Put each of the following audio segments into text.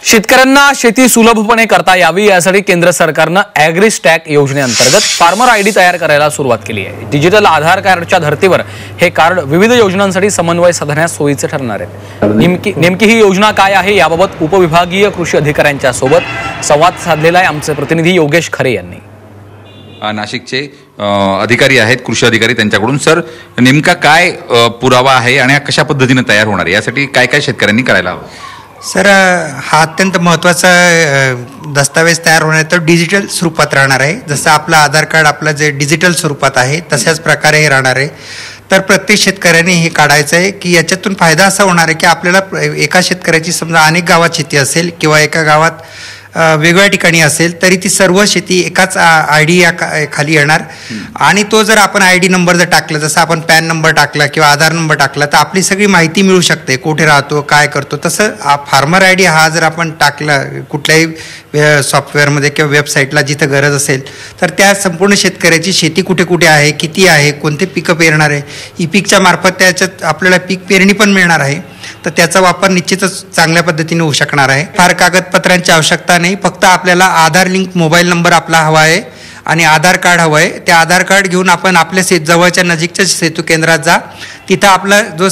शेतकऱ्यांना शेती सुलभपणे करता यावी यासाठी केंद्र सरकारनं ॲग्रीस्टॅक योजनेअंतर्गत फार्मर आयडी तयार करायला सुरुवात केली आहे। डिजिटल आधार कार्डच्या धर्तीवर हे कार्ड विविध योजनांसाठी समन्वय साधण्यास सोयीचे ठरणार आहे। नेमकी ही योजना काय आहे याबाबत उपविभागीय कृषी अधिकाऱ्यांच्या सोबत संवाद साधलेला आहे आमचे प्रतिनिधी योगेश खरे यांनी। नाशिकचे अधिकारी आहेत, कृषी अधिकारी, त्यांच्याकडून सर नेमका काय पुरावा आहे आणि कशा पद्धतीने तयार होणार आहे यासाठी काय काय शेतकऱ्यांनी करायला हवं? सर, हा अत्यंत महत्त्वाचा दस्तावेज तयार होणार तर डिजिटल स्वरूपात राहणार आहे। जसं आपलं आधार कार्ड आपलं जे डिजिटल स्वरूपात आहे तशाच प्रकारे हे राहणार आहे। तर प्रत्येक शेतकऱ्याने हे काढायचं आहे की याच्यातून फायदा असा होणार आहे की आपल्याला एका शेतकऱ्याची समजा अनेक गावात शेती असेल किंवा एका गावात वेगवेगळ्या ठिकाणी असेल तरी ती सर्व शेती एकाच आयडी या खाली येणार। आणि तो जर आपण आयडी नंबर जर टाकला, जसं आपण पॅन नंबर टाकला किंवा आधार नंबर टाकला तर आपली सगळी माहिती मिळू शकते, कुठे राहतो, काय करतो। तसं फार्मर आयडी हा जर आपण टाकला कुठल्याही सॉफ्टवेअरमध्ये किंवा वेबसाईटला जिथं गरज असेल तर त्या संपूर्ण शेतकऱ्याची शेती कुठे कुठे आहे, किती आहे, कोणते पिकं पेरणार आहे, ई पीकच्या मार्फत त्याच्यात आपल्याला पीक पेरणी पण मिळणार आहे। तर त्याचा वापर निश्चितच चांगल्या पद्धतीने होऊ शकणार आहे। फार कागदपत्रांची आवश्यकता नाही, फक्त आपल्याला आधार लिंक मोबाईल नंबर आपला हवा आहे आणि आधार कार्ड हवं आहे। ते आधार कार्ड घेऊन आपण आपल्या जवळच्या नजीकच्या सेतू केंद्रात जा, तिथं आपला जो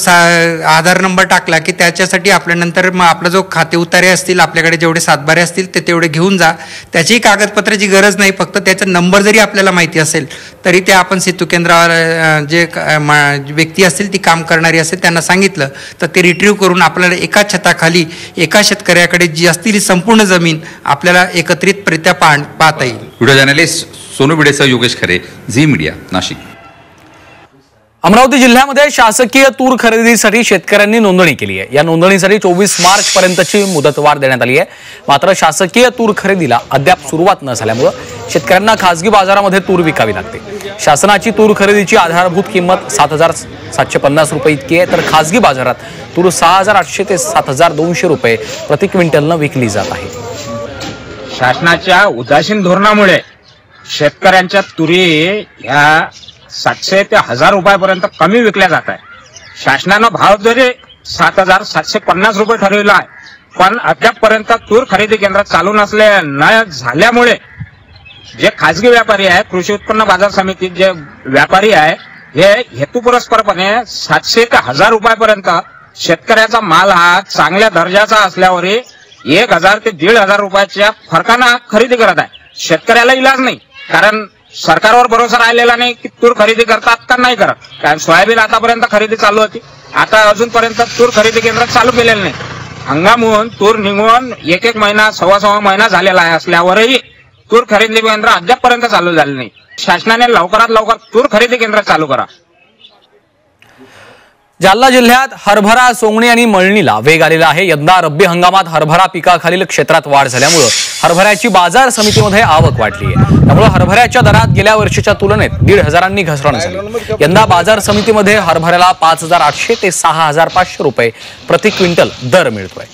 आधार नंबर टाकला की त्याच्यासाठी आपल्यानंतर मग आपला जो खाते उतारे असतील, आपल्याकडे जेवढे सातबारे असतील ते तेवढे घेऊन जा। त्याची कागदपत्राची गरज नाही, फक्त त्याचा नंबर जरी आपल्याला माहिती असेल तरी ते आपण सेतू केंद्रावर जे व्यक्ती असतील, ती काम करणारी असेल, त्यांना सांगितलं तर ते रिट्रीव्ह करून आपल्याला एका छताखाली एका शेतकऱ्याकडे जी असलेली संपूर्ण जमीन आपल्याला एकत्रितरित्या पाहता येईल। व्हिडिओ जर्नलिस्ट सोनू भिडेसह योगेश खरे, झी मीडिया, नाशिक। अमरावती जिल्ह्यामध्ये शासकीय तूर खरेदीसाठी शेतकऱ्यांनी नोंदणी केली आहे। या नोंदणीसाठी 24 मार्च पर्यंतची मुदतवाढ देण्यात आली आहे। मात्र शासकीय तूर खरेदीला अद्याप सुरुवात न झाल्यामुळे शेतकऱ्यांना खासगी बाजारामध्ये तूर विकावी लागते। शासनाची तूर खरेदीची आधारभूत किंमत 7,750 रुपये इतकी आहे, तर खासगी बाजारात तूर 6,800 ते 7,200 रुपये प्रति क्विंटलनं विकली जात आहे। शासनाच्या उदासीन धोरणामुळे शेतकऱ्यांच्या तुरी ह्या 700 ते 1,000 रुपयापर्यंत कमी विकल्या जात आहे। शासनानं भाव जरी 7,750 रुपये ठरविला आहे, पण अद्यापपर्यंत तूर खरेदी केंद्र चालू न झाल्यामुळे जे खासगी व्यापारी आहे, कृषी उत्पन्न बाजार समितीत जे व्यापारी आहे, हे हेतुपुरस्परपणे 700 ते 1,000 रुपयापर्यंत शेतकऱ्याचा माल हा चांगल्या दर्जाचा असल्यावरही 1,000 ते 1,500 रुपयाच्या फरकानं खरेदी करत आहे। शेतकऱ्याला इलाज नाही, कारण सरकारवर भरोसा राहिलेला नाही की तूर खरेदी करतात का नाही करत। कारण सोयाबीन आतापर्यंत खरेदी चालू होती, आता अजूनपर्यंत तूर खरेदी केंद्र चालू केलेलं नाही। हंगाम होऊन तूर निघून एक महिना, सव्वा महिना झालेला आहे असल्यावरही तूर खरेदी केंद्र अद्यापपर्यंत चालू झाले नाही। शासनाने लवकरात लवकर तूर खरेदी केंद्र चालू करा। जालना जिल्ह्यात हरभरा, सोंगणी आणि मळणीला वेग आलेला आहे। यंदा रब्बी हंगामात हरभरा पिकाखालील क्षेत्रात वाढ झाल्यामुळे हरभऱ्याची बाजार समितीमध्ये आवक वाढली आहे। त्यामुळे हरभऱ्याच्या दरात गेल्या वर्षीच्या तुलनेत 1,500 घसरण झाली। यंदा बाजार समितीमध्ये हरभऱ्याला 5,800 ते 6,500 रुपये प्रति क्विंटल दर मिळतोय।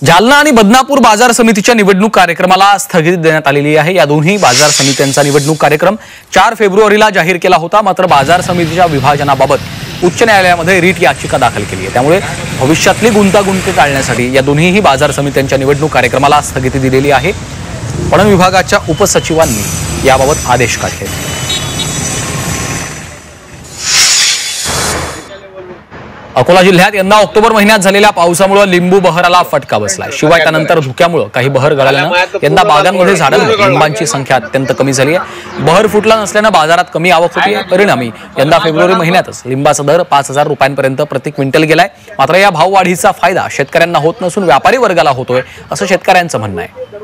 जालना आणि बदनापूर बाजार समितीच्या निवडणूक कार्यक्रमाला स्थगिती देण्यात आलेली आहे। या दोन्ही बाजार समित्यांचा निवडणूक कार्यक्रम 4 फेब्रुवारीला जाहीर केला होता। मात्र बाजार समितीच्या विभाजनाबाबत उच्च न्यायालयामध्ये रीट याचिका दाखल केली आहे। त्यामुळे भविष्यातली गुंतागुंत टाळण्यासाठी या दोन्हीही बाजार समित्यांच्या निवडणूक कार्यक्रमाला स्थगिती दिलेली आहे। पणन विभागाच्या उपसचिवांनी याबाबत आदेश काढले। अकोला जिल्ह्यात यंदा ऑक्टोबर महिन्यात झालेल्या पावसामुळे लिंबू बहराला फटका बसलाय। शिवाय त्यानंतर धुक्यामुळे काही बहर गळाल्यानं यंदा बागांमध्ये झाडांवर लिंबांची संख्या अत्यंत कमी झाली आहे। बहर फुटला नसल्यानं बाजारात कमी आवक होती आहे। परिणामी यंदा फेब्रुवारी महिन्यातच लिंबाचा दर 5,000 रुपयांपर्यंत प्रति क्विंटल गेलाय। मात्र या भाववाढीचा फायदा शेतकऱ्यांना होत नसून व्यापारी वर्गाला होतोय, असं शेतकऱ्यांचं म्हणणं आहे।